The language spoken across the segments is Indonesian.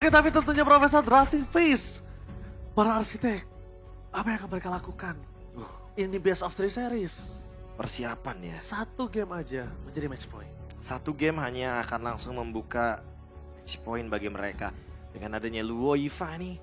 Tapi tentunya Profesor Drafting Phase. Para arsitek, apa yang akan mereka lakukan? Ini best of 3 series. Persiapan ya. Satu game aja menjadi match point. Satu game hanya akan langsung membuka match point bagi mereka. Dengan adanya Luo Yifa nih.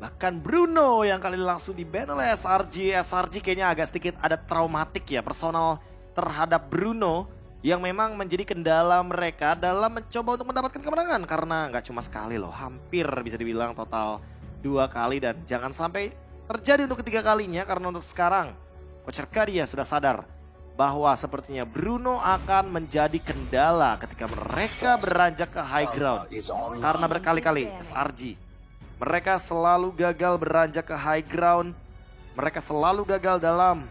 Bahkan Bruno yang kali ini langsung di-ban oleh SRG. SRG kayaknya agak sedikit ada traumatik ya personal terhadap Bruno. Yang memang menjadi kendala mereka dalam mencoba untuk mendapatkan kemenangan. Karena nggak cuma sekali loh, hampir bisa dibilang total 2 kali. Dan jangan sampai terjadi untuk ketiga kalinya karena untuk sekarang Coach Arcadia sudah sadar bahwa sepertinya Bruno akan menjadi kendala ketika mereka beranjak ke high ground. Karena berkali-kali SRG, mereka selalu gagal beranjak ke high ground. Mereka selalu gagal dalam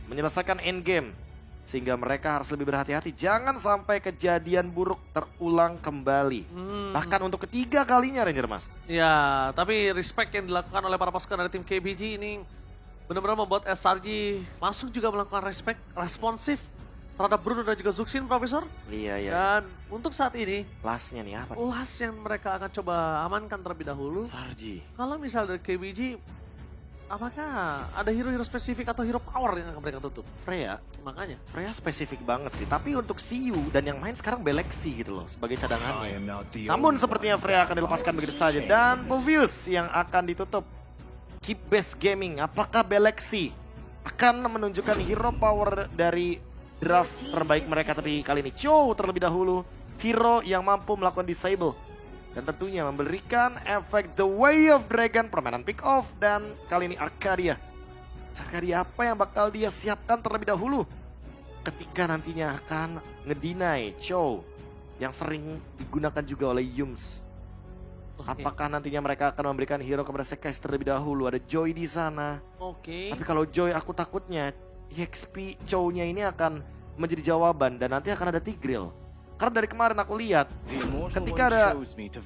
menyelesaikan endgame. Sehingga mereka harus lebih berhati-hati. Jangan sampai kejadian buruk terulang kembali. Bahkan untuk ketiga kalinya Ranger Mas. Ya, tapi respect yang dilakukan oleh para pasukan dari tim KBG ini benar-benar membuat SRG masuk juga melakukan responsif terhadap Bruno dan juga Zuxin, Profesor. Iya, iya. Dan untuk saat ini, Lastnya nih apa? last yang mereka akan coba amankan terlebih dahulu. SRG. Kalau misal dari KBG, apakah ada hero-hero spesifik atau hero power yang akan mereka tutup? Freya. Makanya. Freya spesifik banget sih. Tapi untuk Siyu dan yang main sekarang Beleksi gitu loh. Sebagai cadangannya. Namun sepertinya Freya akan dilepaskan begitu saja. Dan Povius yang akan ditutup. Keep Best Gaming. Apakah Beleksi akan menunjukkan hero power dari draft terbaik mereka. Tapi kali ini Chow terlebih dahulu. Hero yang mampu melakukan disable. Dan tentunya memberikan efek The Way of Dragon, permainan pick off. Dan kali ini Arcadia. Arcadia apa yang bakal dia siapkan terlebih dahulu ketika nantinya akan ngedinai Chow yang sering digunakan juga oleh Yums. Apakah nantinya mereka akan memberikan hero kepada Sekais terlebih dahulu? Ada Joy di sana. Oke. Tapi kalau Joy aku takutnya EXP Chow-nya ini akan menjadi jawaban dan nanti akan ada Tigreal. Karena dari kemarin aku lihat ketika ada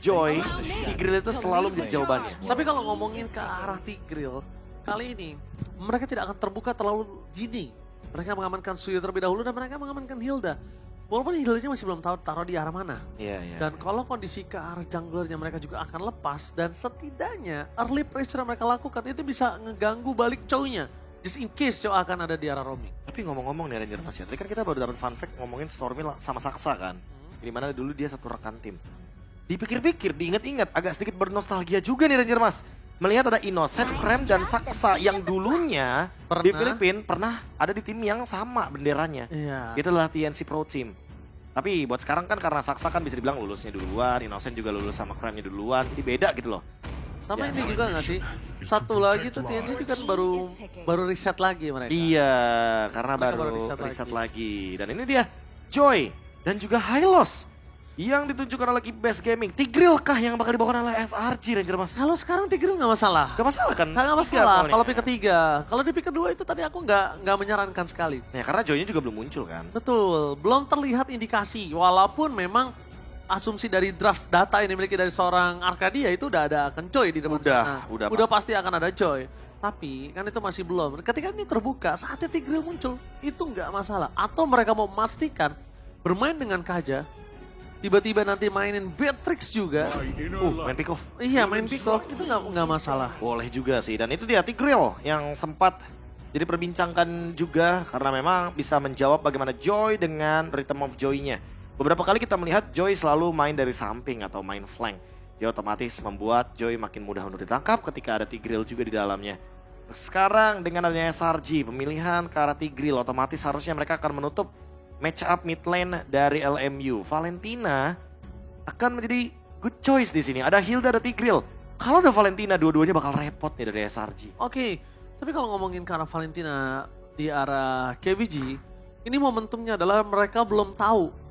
Joy, Tigreal itu selalu menjadi jawabannya. Tapi kalau ngomongin ke arah Tigreal, kali ini mereka tidak akan terbuka terlalu dini. Mereka mengamankan Suyo terlebih dahulu dan mereka mengamankan Hilda. Walaupun Hildanya masih belum tahu taruh di arah mana. Iya, iya. Dan kalau kondisi ke arah junglernya mereka juga akan lepas. Dan setidaknya early pressure yang mereka lakukan itu bisa ngeganggu balik Chow-nya. Just in case Chow akan ada di arah roaming. Tapi ngomong-ngomong nih Ranger Mas ya, tadi kan kita baru dapat fun fact ngomongin Stormy sama Saksa kan. Di mana dulu dia satu rekan tim. Dipikir-pikir, diingat-ingat, agak sedikit bernostalgia juga nih Ranger Mas. Melihat ada Innocent, Krem, dan Saksa yang dulunya di Filipina pernah ada di tim yang sama benderanya. Iya. Itulah TNC Pro Team. Tapi buat sekarang kan karena Saksa kan bisa dibilang lulusnya duluan, Innocent juga lulus sama Kremnya duluan, jadi beda gitu loh. Sama ini juga gak sih? Satu lagi tuh TNC juga kan baru riset lagi mereka. Iya, karena Mereka baru baru riset lagi. Dan ini dia, Joy dan juga Hylos yang ditunjukkan oleh Keep Best Gaming. Tigreal kah yang bakal dibawakan oleh SRG Ranger Mas? Kalau sekarang Tigreal gak masalah. Gak masalah kan? Nggak masalah kalau pick ketiga. Kalau di pick kedua itu tadi aku nggak menyarankan sekali. Ya karena Joy-nya juga belum muncul kan? Betul, belum terlihat indikasi. Walaupun memang asumsi dari draft data yang dimiliki dari seorang Arcadia itu udah ada akan Joy di depan sana. Udah Pasti akan ada Joy. Tapi kan itu masih belum. Ketika ini terbuka, saatnya Tigreal muncul, itu nggak masalah. Atau mereka mau memastikan bermain dengan Kaja, tiba-tiba nanti mainin Beatrix juga. Main pick off. Iya, main pick off itu nggak masalah. Boleh juga sih. Dan itu dia Tigreal yang sempat jadi perbincangan juga karena memang bisa menjawab bagaimana Joy dengan Rhythm of Joy-nya. Beberapa kali kita melihat Joy selalu main dari samping atau main flank. Dia otomatis membuat Joy makin mudah untuk ditangkap ketika ada Tigreal juga di dalamnya. Sekarang dengan adanya SRG, pemilihan ke arah Tigreal otomatis harusnya mereka akan menutup match up mid lane dari LMU. Valentina akan menjadi good choice di sini. Ada Hilda, ada Tigreal. Kalau ada Valentina, dua-duanya bakal repot nih dari SRG. Oke, tapi kalau ngomongin ke arah Valentina di arah KBG, ini momentumnya adalah mereka belum tahu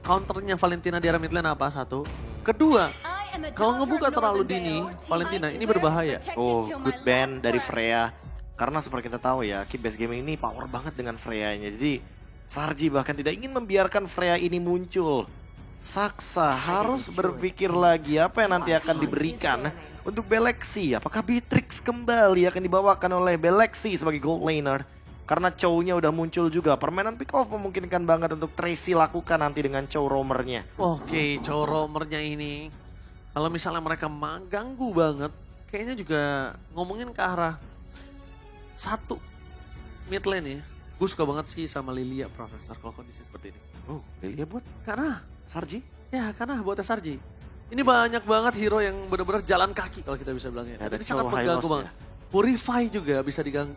counternya Valentina di arah mid lane apa, satu. Kedua, kalau ngebuka terlalu dini, Valentina ini berbahaya. Oh, good ban dari Freya. Karena seperti kita tahu ya, Keep Best Gaming ini power banget dengan Freya-nya. Jadi Sarji bahkan tidak ingin membiarkan Freya ini muncul. Saksa harus berpikir lagi apa yang nanti akan diberikan untuk Beleksi. Apakah Beatrix kembali akan dibawakan oleh Beleksi sebagai gold laner? Karena Chow-nya udah muncul juga. Permainan pick off memungkinkan banget untuk Tracy lakukan nanti dengan Chow roamernya. Oke, Chow roamernya ini Kalau misalnya mereka ganggu banget, kayaknya juga ngomongin ke arah satu mid lane ya. Gue suka banget sih sama Lilia Profesor kalau kondisi seperti ini. Oh, Lilia buat Karena, Sarji? ya karena buat SRG. Ini banyak banget hero yang benar-benar jalan kaki kalau kita bisa bilangnya. Ada Ini sangat cowok high mengganggu loss banget. Purify juga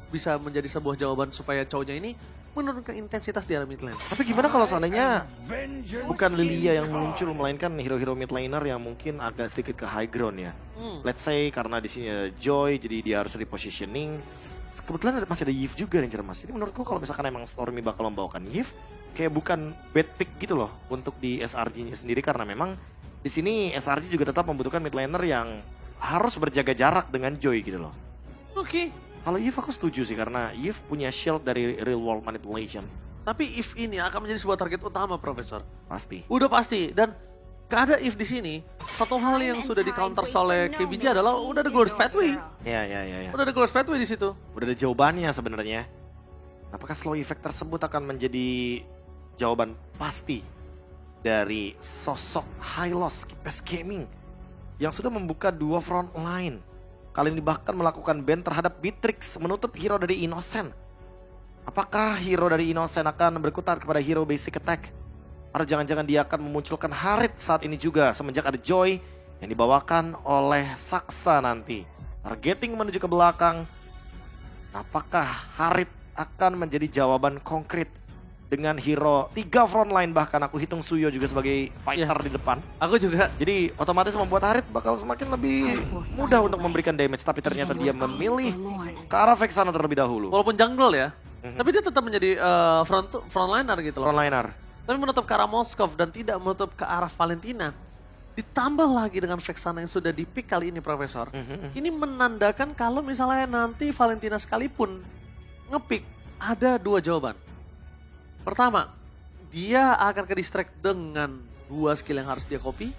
bisa menjadi sebuah jawaban supaya cowoknya ini menurunkan intensitas di area mid lane. Tapi gimana kalau seandainya bukan Lilia yang muncul, melainkan hero-hero mid laner yang mungkin agak sedikit ke high ground ya. Let's say karena di sini ada Joy, jadi dia harus repositioning. Kebetulan masih ada Yves juga Ranger Mas. Jadi menurutku kalau misalkan emang Stormy bakal membawakan Yves, kayak bukan bad pick gitu loh untuk di SRG-nya sendiri, karena memang di sini SRG juga tetap membutuhkan mid laner yang harus berjaga jarak dengan Joy gitu loh. Oke. Kalau Yves aku setuju sih, karena Yves punya shield dari real world manipulation. Tapi if ini akan menjadi sebuah target utama, Profesor. Pasti. Udah pasti. Dan gak ada if di sini. Satu hal yang sudah di counter oleh KBJ adalah udah ada Glorious Pathway. Ya. Udah ada Glorious Pathway di situ. Udah ada jawabannya sebenarnya. Apakah slow effect tersebut akan menjadi jawaban pasti dari sosok Hylos Kipes Gaming yang sudah membuka dua front line. Kali ini bahkan melakukan ban terhadap Beatrix, menutup hero dari Innocent. Apakah hero dari Innocent akan berkutat kepada hero basic attack? Atau jangan-jangan dia akan memunculkan Harit saat ini juga semenjak ada Joy yang dibawakan oleh Saksa nanti. Targeting menuju ke belakang. Apakah Harit akan menjadi jawaban konkret dengan hero 3 frontline, bahkan aku hitung Suyo juga sebagai fighter di depan. Aku juga. Jadi otomatis membuat Harit bakal semakin lebih mudah untuk memberikan damage, tapi ternyata dia memilih ke arah Vexana terlebih dahulu. Walaupun jungle ya, tapi dia tetap menjadi frontliner gitu loh. Frontliner. Tapi menutup ke arah Moskov dan tidak menutup ke arah Valentina. Ditambah lagi dengan Vexana yang sudah di-pick kali ini, Profesor. Ini menandakan kalau misalnya nanti Valentina sekalipun nge-pick, ada dua jawaban. Pertama, dia akan ke distract dengan 2 skill yang harus dia copy.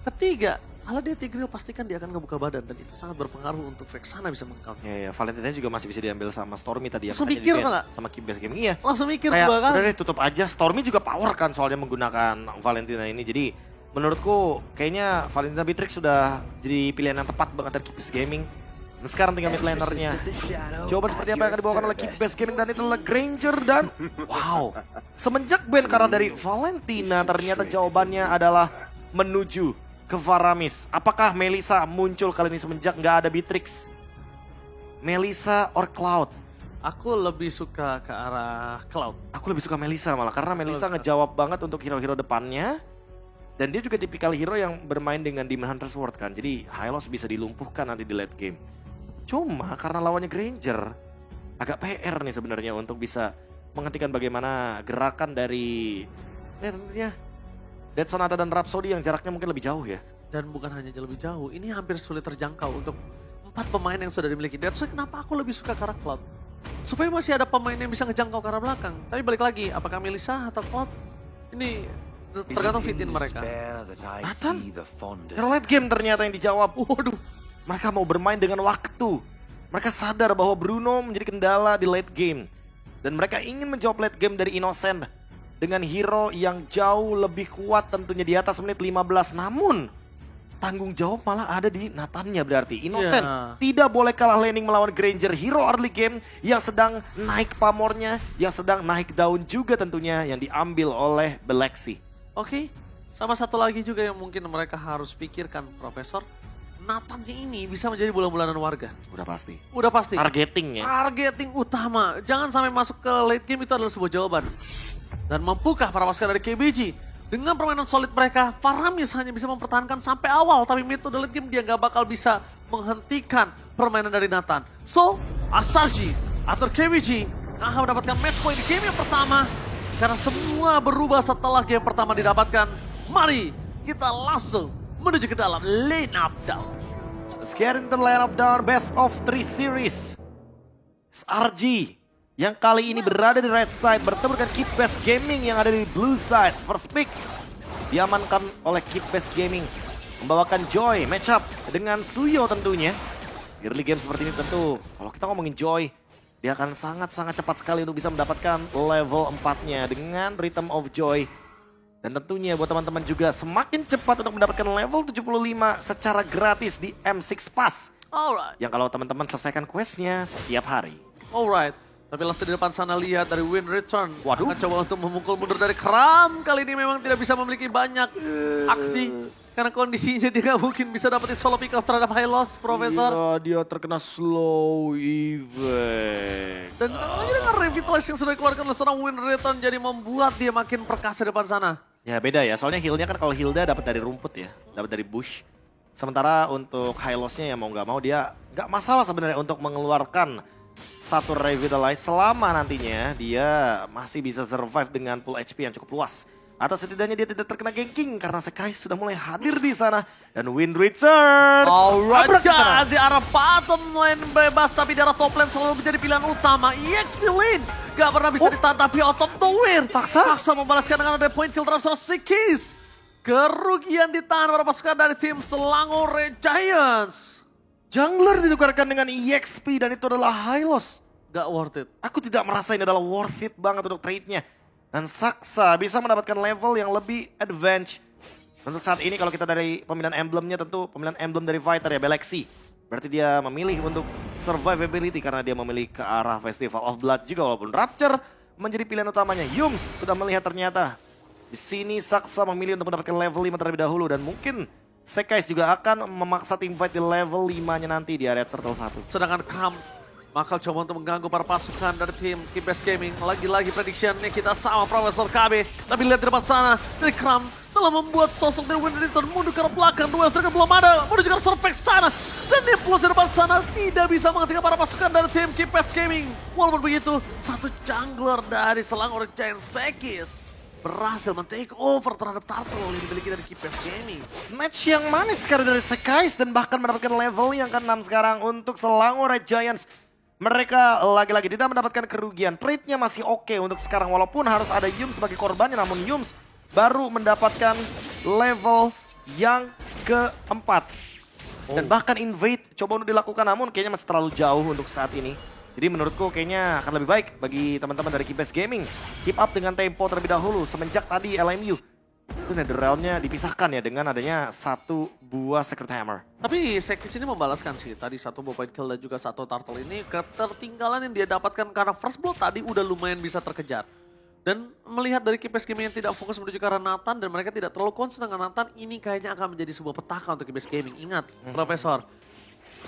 Ketiga, kalau dia Tigreal pastikan dia akan ngebuka badan dan itu sangat berpengaruh untuk Vexana bisa meng-counter. Ya, Valentina juga masih bisa diambil sama Stormy tadi yang Langsung katanya mikir di-ban nggak? sama Kipes Gaming. Iya. Langsung mikir Kayak gua kan. udah deh tutup aja. Stormy juga power kan soalnya menggunakan Valentina ini. Jadi menurutku kayaknya Valentina Beatrix sudah jadi pilihan yang tepat banget dari Kipes Gaming. Dan sekarang tinggal mid lanernya. Jawaban seperti apa yang akan dibawakan oleh Kipes Gaming, dan itu adalah Granger. Dan wow, semenjak ban karena dari Valentina, ternyata jawabannya adalah menuju ke Varamis. Apakah Melissa muncul kali ini semenjak nggak ada Beatrix? Melissa or Cloud? Aku lebih suka ke arah Cloud. Aku lebih suka Melissa malah, karena Melissa ngejawab banget untuk hero-hero depannya. Dan dia juga tipikal hero yang bermain dengan Demon Hunter Sword kan. Jadi Hylos bisa dilumpuhkan nanti di late game. Cuma karena lawannya Granger, agak PR nih sebenarnya untuk bisa menghentikan bagaimana gerakan dari tentunya Dead Sonata dan Rhapsody yang jaraknya mungkin lebih jauh ya. Dan bukan hanya lebih jauh, ini hampir sulit terjangkau untuk 4 pemain yang sudah dimiliki. Dan so, kenapa aku lebih suka ke arah Cloud? Supaya masih ada pemain yang bisa ngejangkau ke arah belakang. Tapi balik lagi, apakah Melissa atau Cloud? Ini tergantung fit in mereka. Nathan, hero late game ternyata yang dijawab. Waduh, mereka mau bermain dengan waktu. Mereka sadar bahwa Bruno menjadi kendala di late game. Dan mereka ingin menjawab late game dari Innocent dengan hero yang jauh lebih kuat tentunya di atas menit 15. Namun tanggung jawab malah ada di Nathannya berarti. Innocent tidak boleh kalah laning melawan Granger, hero early game yang sedang naik pamornya, yang sedang naik daun juga tentunya, yang diambil oleh Beleksi. Oke, sama satu lagi juga yang mungkin mereka harus pikirkan, Profesor. Nathannya ini bisa menjadi bulan-bulanan warga. Udah pasti. Udah pasti. Targeting ya. Targeting utama. Jangan sampai masuk ke late game, itu adalah sebuah jawaban. Dan mampukah para pasukan dari KBG? Dengan permainan solid mereka, Varamis hanya bisa mempertahankan sampai awal. Tapi mid to the late game dia gak bakal bisa menghentikan permainan dari Nathan. So, SRG atau KBG akan mendapatkan match point di game yang pertama. Karena semua berubah setelah game pertama didapatkan. Mari kita langsung menuju ke dalam Lane of Dawn. Let's get into Lane of Dawn Best of 3 Series. SRG yang kali ini berada di right side bertemu dengan Kipes Gaming yang ada di blue side. First pick diamankan oleh Kipes Gaming, membawakan Joy match up dengan Suyo tentunya. Di early game seperti ini tentu kalau kita ngomongin Joy, dia akan sangat-sangat cepat sekali untuk bisa mendapatkan level 4-nya dengan Rhythm of Joy. Dan tentunya buat teman-teman juga semakin cepat untuk mendapatkan level 75 secara gratis di M6 Pass. Alright. Yang kalau teman-teman selesaikan questnya setiap hari. Alright. Tapi langsung di depan sana lihat dari Win Return. Waduh. Akan coba untuk memukul mundur dari Kram. Kali ini memang tidak bisa memiliki banyak aksi. Karena kondisinya dia nggak mungkin bisa dapetin solo pick off terhadap High Loss, Profesor. Iya, dia terkena slow event. Dan lagi dengan Revitalize yang sudah dikeluarkan oleh seorang Win Return. Jadi membuat dia makin perkasa di depan sana. Ya beda ya, soalnya healnya kan kalau Hilda dapat dari rumput ya, dapat dari bush. Sementara untuk high loss-nya ya mau nggak mau dia nggak masalah sebenarnya untuk mengeluarkan satu revitalize selama nantinya dia masih bisa survive dengan full HP yang cukup luas. Atau setidaknya dia tidak terkena ganking karena Sekais sudah mulai hadir di sana. Dan Win return. Alright Abrak di sana. guys, di arah bottom lane bebas tapi di arah top lane selalu menjadi pilihan utama. EXP lane gak pernah bisa ditahan tapi out of nowhere. Saksa membalaskan dengan ada point kill terhadap seorang Sikis. Kerugian ditahan para pasukan dari tim Selangor Red Giants. Jungler ditukarkan dengan EXP dan itu adalah high loss. Gak worth it. Aku tidak merasa ini adalah worth it banget untuk trade-nya. Dan Saksa bisa mendapatkan level yang lebih advance. Untuk saat ini kalau kita dari pemilihan emblemnya tentu pemilihan emblem dari fighter ya Belexi. Berarti dia memilih untuk survivability karena dia memilih ke arah Festival of Blood juga walaupun Rapture menjadi pilihan utamanya. Yums sudah melihat ternyata di sini Saksa memilih untuk mendapatkan level 5 terlebih dahulu dan mungkin Sekais juga akan memaksa tim fight di level 5-nya nanti di area Turtle 1. Sedangkan Kram bakal coba untuk mengganggu para pasukan dari tim Keepers Gaming. Lagi-lagi predictionnya kita sama Profesor KB. Tapi lihat di depan sana, dari Kram telah membuat sosok dari Win Return mundur ke arah belakang. Dua striker belum ada, menuju ke arah surface sana. Dan dia puas di depan sana tidak bisa menghentikan para pasukan dari tim Keepers Gaming. Walaupun begitu, satu jungler dari Selangor Giant Sekis berhasil men-take over terhadap Turtle yang dimiliki dari Keepers Gaming. Snatch yang manis sekali dari Sekais dan bahkan mendapatkan level yang ke-6 sekarang untuk Selangor Red Giants. Mereka lagi-lagi tidak mendapatkan kerugian. Trade-nya masih oke untuk sekarang walaupun harus ada Yums sebagai korbannya. Namun Yums baru mendapatkan level yang ke-4. Dan bahkan invade coba untuk dilakukan namun kayaknya masih terlalu jauh untuk saat ini. Jadi menurutku kayaknya akan lebih baik bagi teman-teman dari Keepers Gaming. Keep up dengan tempo terlebih dahulu semenjak tadi LMU. Itu Netherrealm-nya dipisahkan ya dengan adanya satu buah Secret Hammer. Tapi Sekis ini membalaskan sih, tadi satu point kill dan juga satu turtle ini ketertinggalan yang dia dapatkan karena first blood tadi udah lumayan bisa terkejar. Dan melihat dari Keepers Gaming yang tidak fokus menuju ke arah Nathan dan mereka tidak terlalu concern dengan Nathan, ini kayaknya akan menjadi sebuah petaka untuk Keepers Gaming. Ingat, Profesor,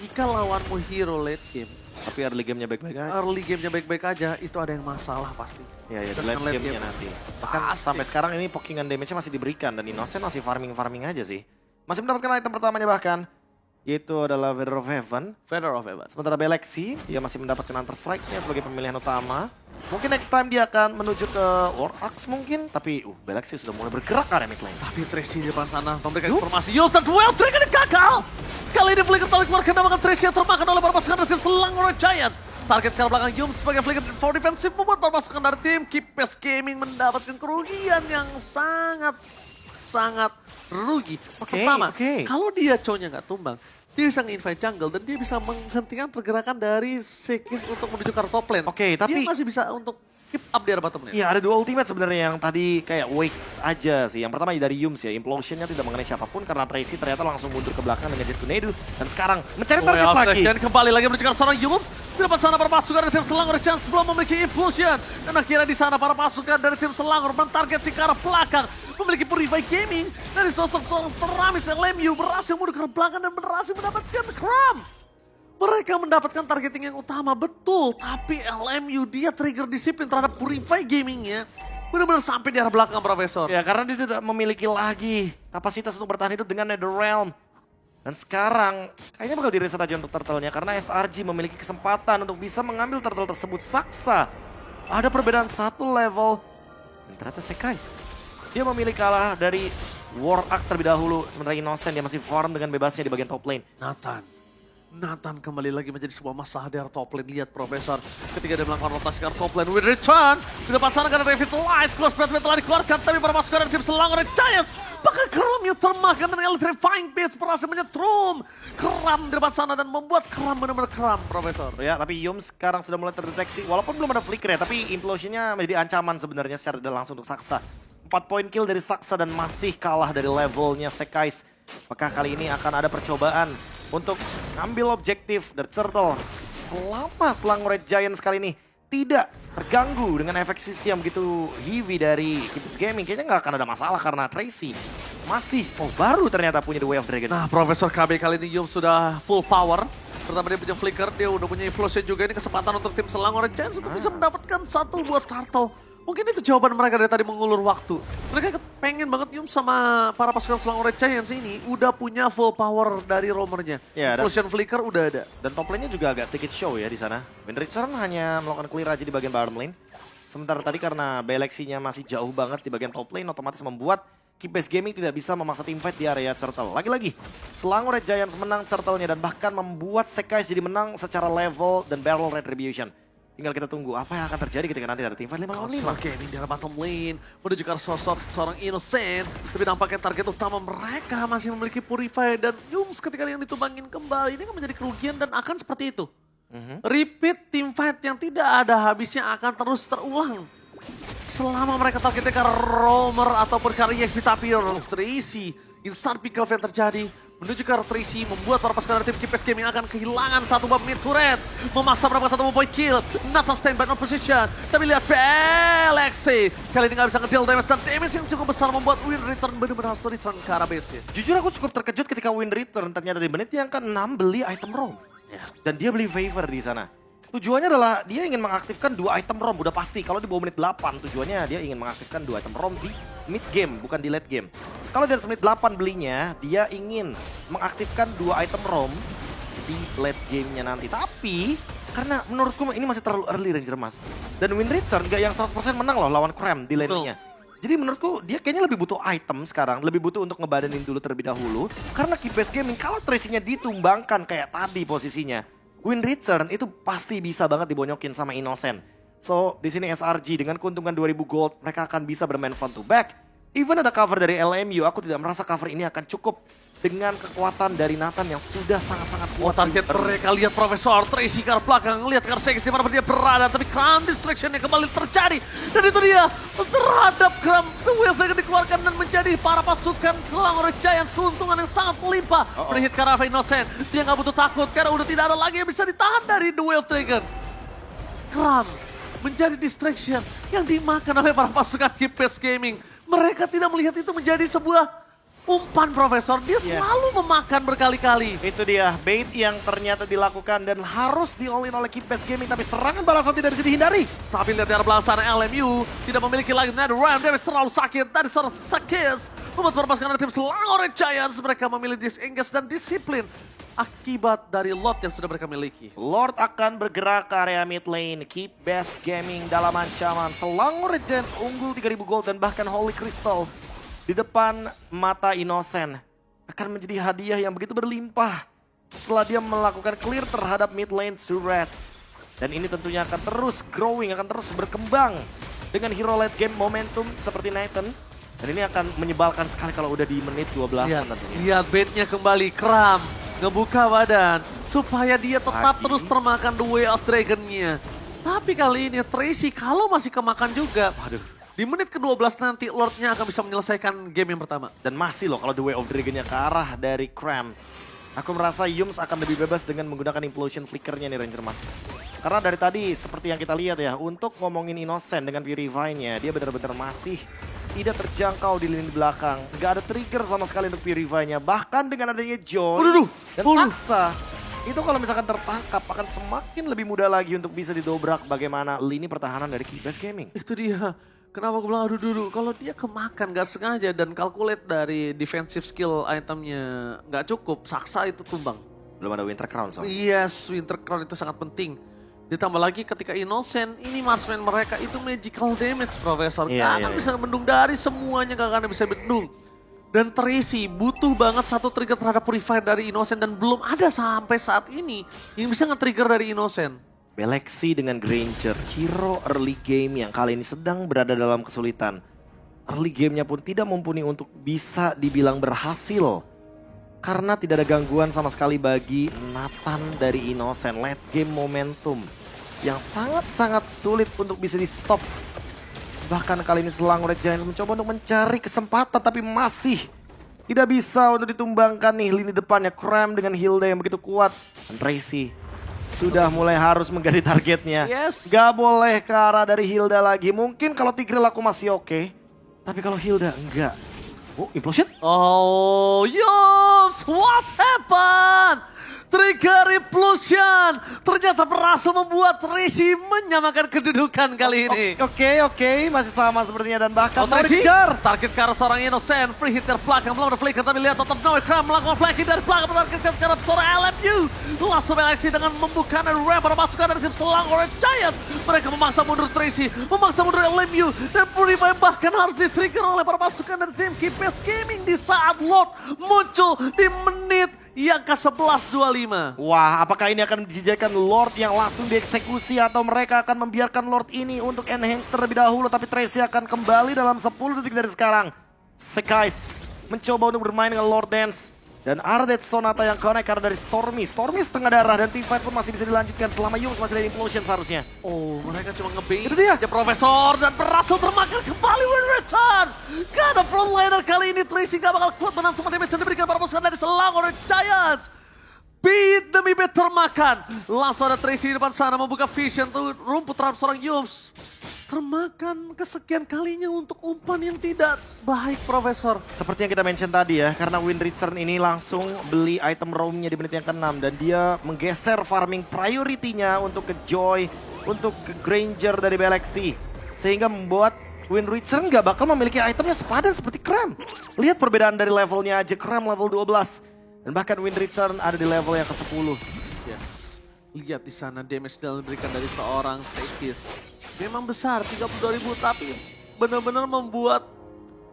jika lawanmu hero late game, tapi early game-nya baik-baik aja. early game-nya baik-baik aja, itu ada yang masalah pasti. Ya, di Dengan late game-nya nanti. Bahkan sampai sekarang ini pokingan damage-nya masih diberikan dan Innocent masih farming-farming aja sih. Masih mendapatkan item pertamanya bahkan, yaitu adalah Feather of Heaven. Feather of Heaven. Sementara Belexi, dia masih mendapatkan Hunter Strike-nya sebagai pemilihan utama. Mungkin next time dia akan menuju ke War Axe mungkin, tapi Belexi sudah mulai bergerak ke area mid lane. Tapi Tracy di depan sana memberikan informasi. Yulsan Duel Trigger gagal. Kali ini Flicker tarik keluar kedatangan Tracy yang termakan oleh para pasukan dari tim Selangor Giants. Target ke arah belakang Yums sebagai Flicker for defensive membuat para pasukan dari tim Keepers Gaming mendapatkan kerugian yang sangat rugi. Pertama, kalau dia cowoknya nggak tumbang, dia bisa nge-invite jungle dan dia bisa menghentikan pergerakan dari Sekis untuk menuju ke arah top lane. Tapi dia masih bisa untuk keep up di arah bottom lane. Iya, ada dua ultimate sebenarnya yang tadi kayak waste aja sih. Yang pertama dari Yums ya, implosionnya tidak mengenai siapapun karena Tracy ternyata langsung mundur ke belakang dengan Jet Tornado dan sekarang mencari target lagi. Dan kembali lagi menuju ke arah seorang Yums. Di depan sana para pasukan dari tim Selangor Giants belum memiliki implosion. Dan akhirnya di sana para pasukan dari tim Selangor mentarget ke arah belakang. Memiliki Purify Gaming dari sosok seorang peramis LMU berhasil mundur ke arah belakang dan berhasil mendapatkan Kram. Mereka mendapatkan targeting yang utama, betul. Tapi LMU dia trigger disiplin terhadap Purify Gamingnya. Benar-benar sampai di arah belakang, Profesor. Ya, karena dia tidak memiliki lagi kapasitas untuk bertahan hidup dengan Netherrealm. Dan sekarang kayaknya bakal di-reset aja untuk turtle-nya. Karena SRG memiliki kesempatan untuk bisa mengambil turtle tersebut. Saksa. Ada perbedaan satu level. Dan ternyata Sekais. Dia memilih kalah dari War Axe terlebih dahulu. Sementara Innocent dia masih farm dengan bebasnya di bagian top lane. Nathan kembali lagi menjadi sebuah masalah di arah top lane. Lihat Profesor ketika dia melakukan rotasi ke arah top lane. With return. Di depan sana karena Revitalize. Close Breath telah dikeluarkan. Tapi para pasukan dari tim Selangor Giants. Bahkan Kram yang termakan dan Electrifying Blades berhasil menyetrum Kram di depan sana dan membuat Kram benar-benar Kram, Profesor. Ya, tapi Yums sekarang sudah mulai terdeteksi. Walaupun belum ada flicker ya, tapi implosionnya menjadi ancaman sebenarnya secara tidak langsung untuk Saksa. 4 poin kill dari Saksa dan masih kalah dari levelnya Sekais. Apakah kali ini akan ada percobaan untuk ambil objektif dari Turtle selama Selangor Red Giants kali ini tidak terganggu dengan efek sisi yang begitu heavy dari Kips Gaming. Kayaknya nggak akan ada masalah karena Tracy masih baru ternyata punya The Way of Dragon. Nah, Profesor KB kali ini Yum sudah full power. Pertama dia punya flicker, dia udah punya implosion juga. Ini kesempatan untuk tim Selangor Red Giants untuk bisa mendapatkan satu buat Turtle. Mungkin itu jawaban mereka dari tadi mengulur waktu. Mereka pengen banget Yum sama para pasukan Selangor Red Giants ini udah punya full power dari roamernya. Ya, Implosion flicker udah ada. Dan top lane-nya juga agak sedikit show ya di sana. Winrichard hanya melakukan clear aja di bagian bottom lane. Sementara tadi karena Belexinya masih jauh banget di bagian top lane, otomatis membuat Kips Gaming tidak bisa memaksa teamfight di area Turtle. Lagi-lagi, Selangor Red Giants menang Turtle-nya dan bahkan membuat Sekais jadi menang secara level dan barrel retribution. Tinggal kita tunggu apa yang akan terjadi ketika nanti ada teamfight 5 lawan 5. Oke, ini di bottom lane menuju ke sosok seorang Innocent. Tapi nampaknya target utama mereka masih memiliki Purify dan Yums ketika yang ditumbangin kembali. Ini akan menjadi kerugian dan akan seperti itu. Repeat teamfight yang tidak ada habisnya akan terus terulang. Selama mereka targetnya ke roamer ataupun ke EXP tapi Tracy instant pick off yang terjadi. Menuju ke Tracy membuat para pasukan dari tim Kips Gaming akan kehilangan satu bab mid turret. Memaksa berapa satu point kill. Nathan standby on position. Tapi lihat Beleksi. Kali ini gak bisa nge-deal damage dan damage yang cukup besar membuat Win Return benar-benar harus return ke arah base. Jujur aku cukup terkejut ketika Win Return ternyata di menit yang ke-6 beli item roam. Dan dia beli favor di sana. Tujuannya adalah dia ingin mengaktifkan 2 item ROM, udah pasti. Kalau di bawah menit 8, tujuannya dia ingin mengaktifkan 2 item ROM di mid game, bukan di late game. Kalau di atas menit 8 belinya, dia ingin mengaktifkan 2 item ROM di late gamenya nanti. Tapi, karena menurutku ini masih terlalu early Ranger Mas. Dan Win Richard gak yang 100% menang loh lawan Cram di lane-nya. Jadi menurutku dia kayaknya lebih butuh item sekarang, lebih butuh untuk ngebadanin dulu terlebih dahulu. Karena Kips Gaming kalau Tracy-nya ditumbangkan kayak tadi posisinya, Win Return itu pasti bisa banget dibonyokin sama Innocent. So, di sini SRG dengan keuntungan 2000 gold, mereka akan bisa bermain front to back. Even ada cover dari LMU, aku tidak merasa cover ini akan cukup dengan kekuatan dari Nathan yang sudah sangat-sangat kuat. Target mereka lihat Profesor Tracy ke arah belakang, lihat ke arah Sekis di mana dia berada, tapi Crown Distraction-nya kembali terjadi. Dan itu dia terhadap Crown, The Wheels yang dikeluarkan dan menjadi para pasukan Selangor Giants keuntungan yang sangat melimpah. Berhit ke arah Innocent, dia nggak butuh takut karena udah tidak ada lagi yang bisa ditahan dari The Wheels Dragon. Crown menjadi distraction yang dimakan oleh para pasukan Kips Gaming. Mereka tidak melihat itu menjadi sebuah umpan Profesor, dia selalu memakan berkali-kali. Itu dia, bait yang ternyata dilakukan dan harus di-all-in oleh Kips Gaming. Tapi serangan balasan tidak bisa dihindari. Tapi lihat dari belakang sana LMU tidak memiliki lagi Netherrealm. Damage terlalu sakit dari seorang Sakis. Membuat para pasukan tim Selangor Red Giants. Mereka memilih disengage dan disiplin. Akibat dari lot yang sudah mereka miliki. Lord akan bergerak ke area mid lane. Kips Gaming dalam ancaman. Selangor Red Giants unggul 3000 gold dan bahkan Holy Crystal di depan mata Innocent akan menjadi hadiah yang begitu berlimpah setelah dia melakukan clear terhadap mid lane turret. Dan ini tentunya akan terus growing, akan terus berkembang dengan hero late game momentum seperti Nathan. Dan ini akan menyebalkan sekali kalau udah di menit 12 tentunya. Lihat baitnya kembali, Cram ngebuka badan supaya dia tetap terus termakan The Way of Dragon-nya. Tapi kali ini Tracy kalau masih kemakan juga, waduh. Di menit ke-12 nanti Lord-nya akan bisa menyelesaikan game yang pertama. Dan masih loh kalau The Way of Dragon-nya ke arah dari Cram. Aku merasa Yums akan lebih bebas dengan menggunakan Implosion Flicker-nya nih Ranger Mas. Karena dari tadi seperti yang kita lihat ya, untuk ngomongin Innocent dengan Purify-nya, dia benar-benar masih tidak terjangkau di lini belakang. Gak ada trigger sama sekali untuk Purify-nya. Bahkan dengan adanya Joy dan Saksa, itu kalau misalkan tertangkap akan semakin lebih mudah lagi untuk bisa didobrak bagaimana lini pertahanan dari Kips Gaming. Itu dia. Kenapa aku bilang aduh dulu, kalau dia kemakan gak sengaja dan calculate dari defensive skill itemnya gak cukup, Saksa itu tumbang. Belum ada Winter Crown soalnya. Yes, Winter Crown itu sangat penting. Ditambah lagi ketika Innocent, ini marksman mereka itu magical damage Profesor. Gak akan bisa bendung dari semuanya, gak akan bisa bendung. Dan Tracy butuh banget satu trigger terhadap Purify dari Innocent dan belum ada sampai saat ini yang bisa nge-trigger dari Innocent. Beleksi dengan Granger, hero early game yang kali ini sedang berada dalam kesulitan. Early gamenya pun tidak mumpuni untuk bisa dibilang berhasil. Karena tidak ada gangguan sama sekali bagi Nathan dari Innocent. Late game momentum yang sangat-sangat sulit untuk bisa di stop. Bahkan kali ini Selangor Red Giants mencoba untuk mencari kesempatan tapi masih tidak bisa untuk ditumbangkan nih lini depannya. Cram dengan Hilda yang begitu kuat. Dan Tracy sudah mulai harus mengganti targetnya. Yes. Gak boleh ke arah dari Hilda lagi. Mungkin kalau Tigreal aku masih oke. Tapi kalau Hilda enggak. Oh, implosion? Oh, Yops, what happened? Trigger implosion ternyata berhasil membuat Tracy menyamakan kedudukan kali ini. Oke, masih sama sepertinya dan bahkan Tracy, dikejar. target ke arah seorang Innocent, free hit dari belakang, belum ada flicker tapi lihat tetap Noe Cram melakukan flanking dari belakang, target ke arah seorang LMU. Langsung reaksi dengan membuka dan ramp pada masukan dari tim Selangor Red Giants. Mereka memaksa mundur Tracy, memaksa mundur LMU dan Purify bahkan harus di-trigger oleh para pasukan dari tim Keepers Gaming di saat Lord muncul di menit yang ke-11.25. Wah, apakah ini akan dijadikan Lord yang langsung dieksekusi atau mereka akan membiarkan Lord ini untuk enhance terlebih dahulu, tapi Tracy akan kembali dalam 10 detik dari sekarang. Sekais mencoba untuk bermain dengan Lord Dance dan Ardet Sonata yang connect karena dari Stormy. Stormy setengah darah dan teamfight pun masih bisa dilanjutkan selama Yums masih ada implosion seharusnya. Oh, mereka cuma ngebait. Itu dia. Ya Profesor dan berhasil termakan kembali win return. Gak ada frontliner kali ini. Tracy gak bakal kuat menang semua damage yang diberikan para pasukan dari Selangor Giants. Beat demi beat termakan. Langsung ada Tracy di depan sana membuka vision tuh rumput terhadap seorang Yums. Termakan kesekian kalinya untuk umpan yang tidak baik, Profesor. Seperti yang kita mention tadi ya, karena Wind Return ini langsung beli item roamnya di menit yang ke-6 dan dia menggeser farming priority-nya untuk ke Joy, untuk ke Granger dari Galaxy. Sehingga membuat Wind Return gak bakal memiliki itemnya sepadan seperti Cram. Lihat perbedaan dari levelnya aja, Cram level 12. Dan bahkan Wind Return ada di level yang ke-10. Yes. Lihat di sana damage yang diberikan dari seorang Sekis. Memang besar 32.000 tapi benar-benar membuat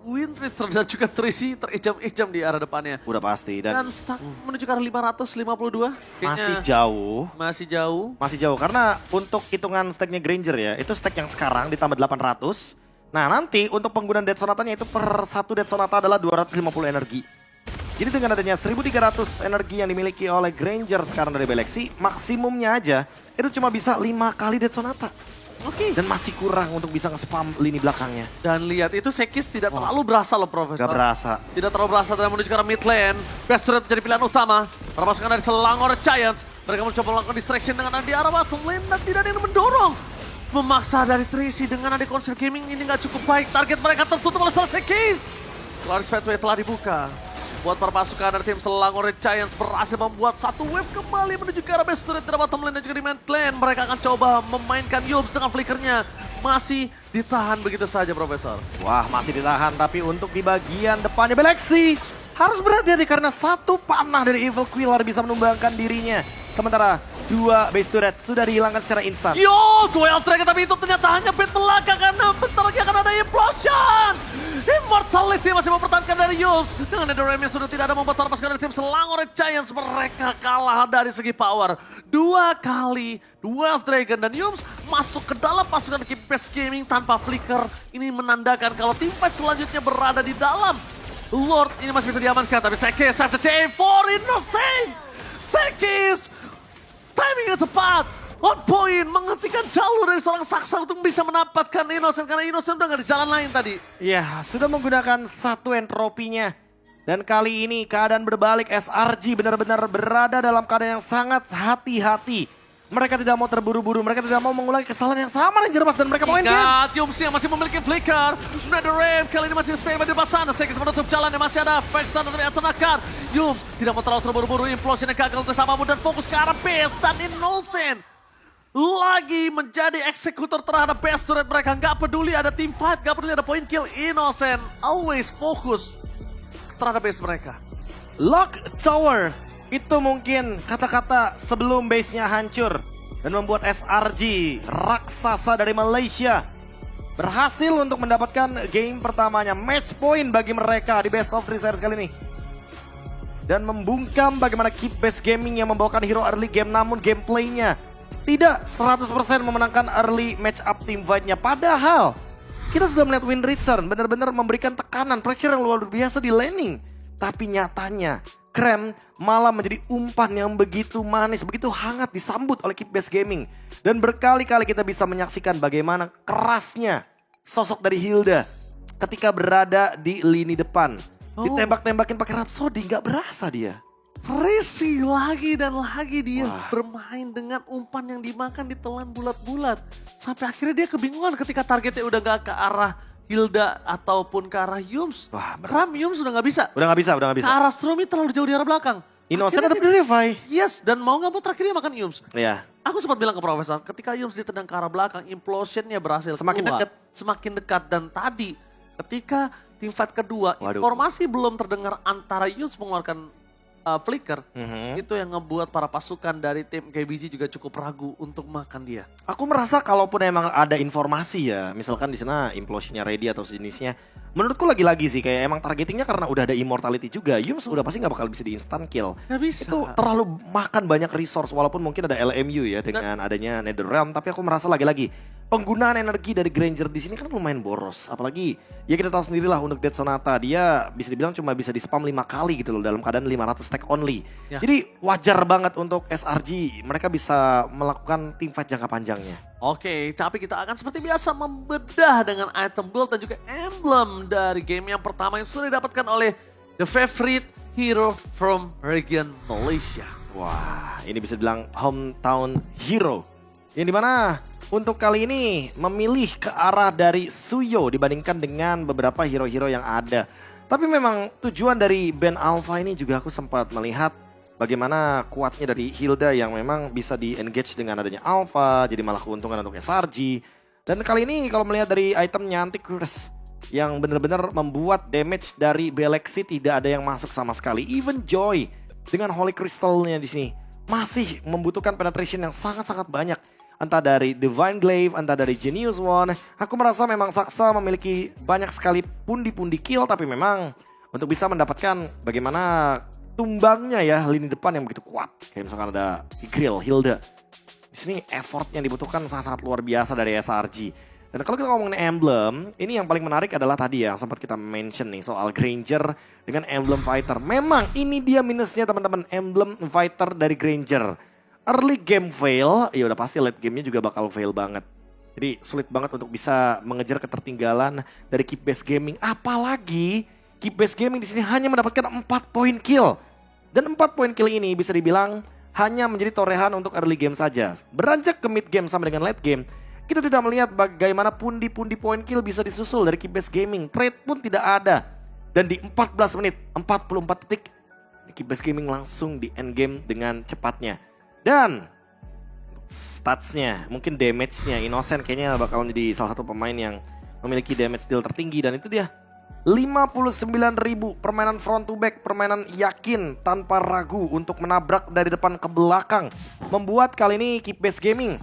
Wind Return dan juga Tracy terijam-ijam di arah depannya. Udah pasti dan Stack menuju ke arah 552. masih jauh. Masih jauh. Masih jauh karena untuk hitungan stacknya Granger ya, itu stack yang sekarang ditambah 800. Nah nanti untuk penggunaan Death Sonatanya itu per satu Death Sonata adalah 250 energi. Jadi dengan adanya 1300 energi yang dimiliki oleh Granger sekarang dari Galaxy, maksimumnya aja itu cuma bisa 5 kali Death Sonata. Oke. Dan masih kurang untuk bisa nge-spam lini belakangnya. Dan lihat itu Sekis tidak terlalu berasa loh Profesor. Gak berasa. Tidak terlalu berasa dalam menuju ke arah mid lane. Best Turret menjadi pilihan utama. Para pasukan dari Selangor Giants. Mereka mencoba melakukan distraction dengan di arah bottom lane dan tidak ada yang mendorong. Memaksa dari Tracy dengan ada Console Gaming ini nggak cukup baik. Target mereka tertutup oleh Sekis. Claris Fatway telah dibuka. Buat para pasukan dari tim Selangor Giants berhasil membuat satu wave kembali menuju ke arah base turret di bottom lane dan juga di main lane. Mereka akan coba memainkan Yubs dengan flickernya. Masih ditahan begitu saja Profesor. Wah masih ditahan tapi untuk di bagian depannya Galaxy harus berhati-hati karena satu panah dari Evil Quiller bisa menumbangkan dirinya. Sementara dua base turret sudah dihilangkan secara instan. Yo, duel tracker tapi itu ternyata hanya bait belakang karena bentar lagi akan ada implosion. Immortality masih mempertahankan dari Yus. Dengan Netherrealm yang sudah tidak ada membuat para pasukan dari tim Selangor Giants. Mereka kalah dari segi power. 2 kali Duel Dragon dan Yums masuk ke dalam pasukan Keepers Gaming tanpa flicker. Ini menandakan kalau tim fight selanjutnya berada di dalam. Lord ini masih bisa diamankan tapi Sekis save the day for Innocent. Sekis timing yang tepat. On point, menghentikan jalur dari seorang Saksa untuk bisa mendapatkan Innocent. Karena Innocent udah gak di jalan lain tadi. Ya, sudah menggunakan satu entropinya. Dan kali ini keadaan berbalik, SRG benar-benar berada dalam keadaan yang sangat hati-hati. Mereka tidak mau terburu-buru, mereka tidak mau mengulangi kesalahan yang sama dengan Jermas dan mereka mau game. Ingat, Yumsi yang masih memiliki flicker. Netherrealm kali ini masih stay di depan sana. Sekis menutup jalan yang masih ada Vexan dan Atanakar. Yums tidak mau terlalu terburu-buru, implosion yang gagal untuk sama dan fokus ke arah base dan Innocent. Lagi menjadi eksekutor terhadap base turret mereka. Nggak peduli ada team fight, nggak peduli ada point kill. Innocent always fokus terhadap base mereka. Lock Tower, itu mungkin kata-kata sebelum base-nya hancur. Dan membuat SRG, raksasa dari Malaysia, berhasil untuk mendapatkan game pertamanya. Match point bagi mereka di best of 3 series kali ini. Dan membungkam bagaimana Keepers Gaming yang membawakan hero early game namun gameplaynya tidak 100% memenangkan early match up team fight-nya. Padahal kita sudah melihat Wind Return benar-benar memberikan tekanan, pressure yang luar biasa di laning. Tapi nyatanya Cram malah menjadi umpan yang begitu manis, begitu hangat disambut oleh Keepers Gaming. Dan berkali-kali kita bisa menyaksikan bagaimana kerasnya sosok dari Hilda ketika berada di lini depan. Ditembak-tembakin pakai Rhapsody, nggak berasa dia. Resi lagi dan lagi dia Wah. bermain dengan umpan yang dimakan ditelan bulat-bulat. Sampai akhirnya dia kebingungan ketika targetnya udah gak ke arah Hilda ataupun ke arah Yums. Wah, Ram Yums udah gak bisa. Udah nggak bisa. Ke arah Stromy terlalu jauh di arah belakang. Innocent Akhirnya ada di revive. Yes, dan mau gak mau terakhir dia makan Yums. Iya. Aku sempat bilang ke Profesor, ketika Yums ditendang ke arah belakang, implosionnya berhasil Semakin keluar. dekat. Semakin dekat. Dan tadi ketika tim fight kedua, Waduh. informasi belum terdengar antara Yums mengeluarkan flicker. Mhm. Itu yang ngebuat para pasukan dari tim KBG juga cukup ragu untuk makan dia. Aku merasa kalaupun emang ada informasi ya, misalkan di sana implosionnya ready atau sejenisnya, menurutku lagi-lagi sih kayak emang targetingnya karena udah ada immortality juga, Yums udah pasti nggak bakal bisa di instant kill. Gak bisa. Itu terlalu makan banyak resource walaupun mungkin ada LMU ya dengan adanya Netherrealm, tapi aku merasa lagi-lagi penggunaan energi dari Granger di sini kan lumayan boros. Apalagi ya kita tahu sendiri lah untuk Dead Sonata dia bisa dibilang cuma bisa di spam 5 kali gitu loh dalam keadaan 500 stack only. Ya. Jadi wajar banget untuk SRG mereka bisa melakukan team fight jangka panjangnya. Oke, tapi kita akan seperti biasa membedah dengan item build dan juga emblem dari game yang pertama yang sudah didapatkan oleh the favorite hero from region Malaysia. Wah, ini bisa dibilang hometown hero. Yang dimana untuk kali ini memilih ke arah dari Suyo dibandingkan dengan beberapa hero-hero yang ada. Tapi memang tujuan dari band Alpha ini juga aku sempat melihat bagaimana kuatnya dari Hilda yang memang bisa di-engage dengan adanya Alpha. Jadi malah keuntungan untuk SRG. Dan kali ini kalau melihat dari itemnya Antiquirus yang benar-benar membuat damage dari Belexi tidak ada yang masuk sama sekali. Even Joy dengan Holy Crystal-nya di sini masih membutuhkan penetration yang sangat-sangat banyak. Entah dari Divine Glaive, entah dari Genius One. Aku merasa memang Saksa memiliki banyak sekali pundi-pundi kill. Tapi memang untuk bisa mendapatkan bagaimana tumbangnya ya lini depan yang begitu kuat. Kayak misalkan ada Grill, Hilda. Di sini effort yang dibutuhkan sangat-sangat luar biasa dari SRG. Dan kalau kita ngomongin emblem, ini yang paling menarik adalah tadi ya, sempat kita mention nih soal Granger dengan emblem fighter. Memang ini dia minusnya teman-teman, emblem fighter dari Granger. Early game fail, ya udah pasti late gamenya juga bakal fail banget. Jadi sulit banget untuk bisa mengejar ketertinggalan dari Keep Base Gaming. Apalagi Keep Base Gaming di sini hanya mendapatkan 4 poin kill. Dan 4 poin kill ini bisa dibilang hanya menjadi torehan untuk early game saja. Beranjak ke mid game sama dengan late game, kita tidak melihat bagaimana pundi-pundi poin kill bisa disusul dari Keep Base Gaming. Trade pun tidak ada. Dan di 14 menit, 44 detik, Keep Base Gaming langsung di end game dengan cepatnya. Dan statsnya, mungkin damage-nya, Innocent kayaknya bakal menjadi salah satu pemain yang memiliki damage deal tertinggi. Dan itu dia, 59.000 permainan front to back, permainan yakin tanpa ragu untuk menabrak dari depan ke belakang. Membuat kali ini Keep Base Gaming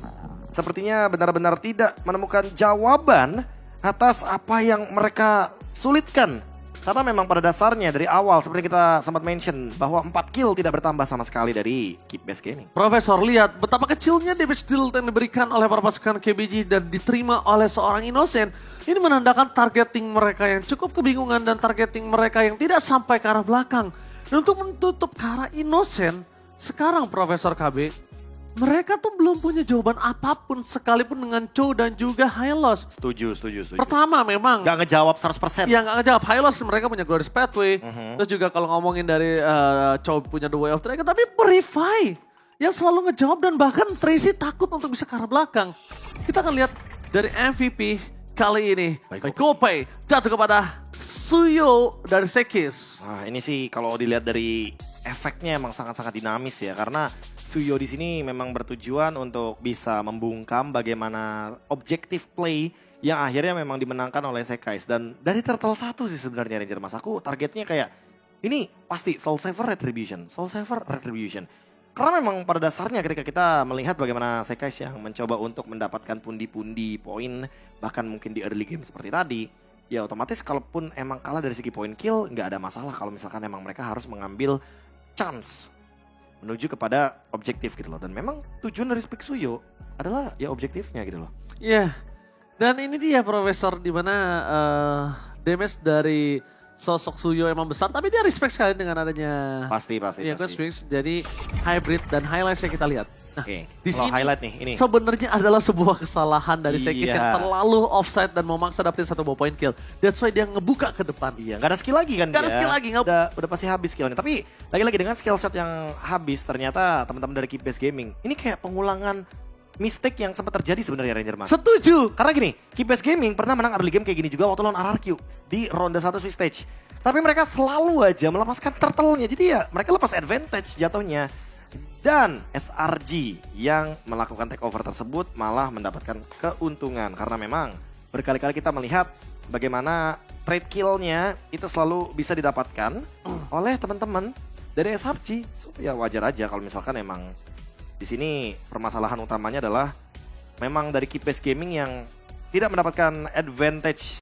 sepertinya benar-benar tidak menemukan jawaban atas apa yang mereka sulitkan. Karena memang pada dasarnya dari awal seperti kita sempat mention bahwa 4 kill tidak bertambah sama sekali dari Keep Base Gaming. Profesor, lihat betapa kecilnya damage deal yang diberikan oleh para pasukan KBG dan diterima oleh seorang Innocent. Ini menandakan targeting mereka yang cukup kebingungan dan targeting mereka yang tidak sampai ke arah belakang. Dan untuk menutup ke arah Innocent, sekarang Profesor KB, mereka tuh belum punya jawaban apapun sekalipun dengan Cho dan juga Hylos. Setuju. Pertama memang Gak ngejawab 100%. yang gak ngejawab Hylos, mereka punya Glorious Pathway. Terus juga kalau ngomongin dari Cho punya The Way of Dragon. Tapi Purify yang selalu ngejawab dan bahkan Tracy takut untuk bisa ke arah belakang. Kita akan lihat dari MVP kali ini. Baikopay jatuh kepada Suyo dari Sekis. Nah ini sih kalau dilihat dari efeknya emang sangat-sangat dinamis ya. Karena Suyo di sini memang bertujuan untuk bisa membungkam bagaimana objektif play yang akhirnya memang dimenangkan oleh Sekais. Dan dari Turtle 1 sih sebenarnya Ranger Mas. Aku targetnya kayak ini pasti Soul Saver Retribution. Karena memang pada dasarnya ketika kita melihat bagaimana Sekais yang mencoba untuk mendapatkan pundi-pundi poin. Bahkan mungkin di early game seperti tadi. Ya otomatis kalaupun emang kalah dari segi point kill nggak ada masalah kalau misalkan emang mereka harus mengambil chance menuju kepada objektif gitu loh. Dan memang tujuan dari Speak Suyo adalah ya objektifnya gitu loh. Iya, dan ini dia Profesor dimana damage dari sosok Suyo emang besar. Tapi dia respect sekali dengan adanya Pasti. Quest Wings. Jadi hybrid dan highlights yang kita lihat. Oke, Di kalau sini highlight nih ini. sebenarnya adalah sebuah kesalahan dari Sekis Iya. yang terlalu offside dan memaksa dapetin 1 buah point kill. That's why dia ngebuka ke depan. Iya, nggak ada skill lagi kan Nggak ada dia. skill lagi, nggak- Udah pasti habis skillnya. Tapi lagi-lagi dengan skill shot yang habis, ternyata teman-teman dari Keep Base Gaming ini kayak pengulangan mistake yang sempat terjadi sebenarnya Ranger Mas. Setuju. Karena gini, Keep Base Gaming pernah menang early game kayak gini juga waktu lawan RRQ di ronde 1 Swiss Stage. Tapi mereka selalu aja melepaskan turtle-nya. Jadi ya mereka lepas advantage jatuhnya. Dan SRG yang melakukan takeover tersebut malah mendapatkan keuntungan. Karena memang berkali-kali kita melihat bagaimana trade kill-nya itu selalu bisa didapatkan oleh teman-teman dari SRG. So, ya wajar aja kalau misalkan emang di sini permasalahan utamanya adalah memang dari Keep Base Gaming yang tidak mendapatkan advantage